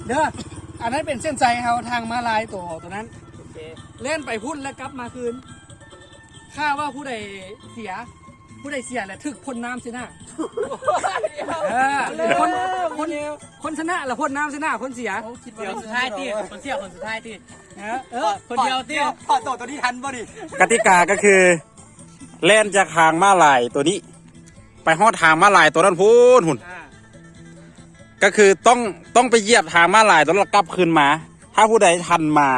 เด้ออันนั้นเป็นเส้นใจเขาทางมาลายตัวนั้นเล่นไปพุ่นแล้วกลับมาคืนข้าว่าผู้ใดเสียแหละถึกพ่นน้ำสินะคนชนะละพ่นน้ำสินะคนเสีย เดี๋ยวสุดท้ายตีคนเสียคนสุดท้ายตี คนเดียวตี พอตัวนี้ทันป่ะดิ กติกาก็คือเล่นจากทางม้าลายตัวนี้ ไปฮอดทางม้าลายตัวนั้นพูนหุ่นก็คือต้องไปเหยียบทางม้าลายตัวแล้วกลับคืนมา ถ้าผู้ใดทันมา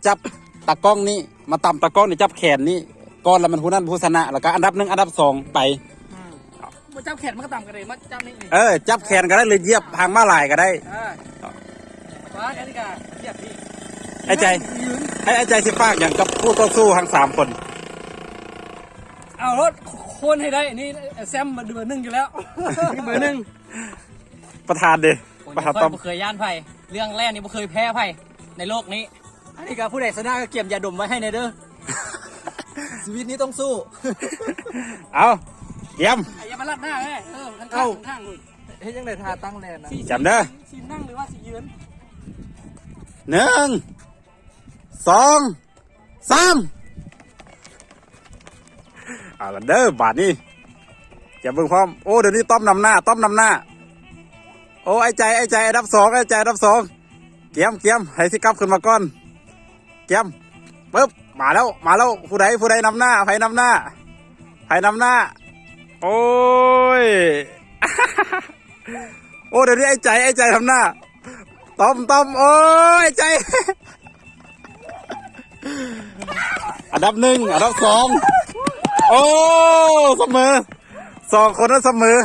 จับตะกล้องนี้มาต่ำตะกล้องนี่จับแขนนี่ก้อนแล้วมันผู้นั้นผู้ชนะแล้วก็อันดับ1อันดับ2ไป มาจับแขนมันก็ต่ำกันเลยมาจับนี่ จับแขนก็ได้เลยเหยียบทางม้าลายก็ได้ ว้ากติกาเหยียบพี่ ไอ้ใจสิฟากอย่างกับผู้ต่อสู้ทั้ง3คน เอารถคนให้ได้นี่แซมมาเบอร์ 1อยู่แล้วเบอร์ 1 ประธานเด้ ผม ประธานต้อม เคยย่านไผ่เรื่องแรกนี่ผมเคยแพ้ไผ่ในโลกนี้อันนี้ก็ผู้ใดชนะก็เก็บยาดมไว้ให้ในเด้อชีวิตนี้ต้องสู้ เอาเตรียม อย่ามาลัดหน้าแม่ข้างๆเลย เฮ้ยยังได้ท่าตั้งแลนนะ จำเด้อ สีนั่งหรือว่าสียืน 1 2 3เอาละเด้อบาทนี้อย่าเบิ่งพร้อมโอ้เดี๋ยวนี้ต้อมนำหน้าโอ้ไอ้ใจอันดับ2อันดับ2เกียมให้สิกลับขึ้นมาก่อนเกียมปึ๊บมาแล้วผู้ใดนำหน้าใครนำหน้าโอ้ย โอ้เดี๋ยวนี้ไอ้ใจทำหน้าต้อมโอ้ยใจ อันดับ1อันดับ2โอ้เสมอ2คนนั้นเสมอ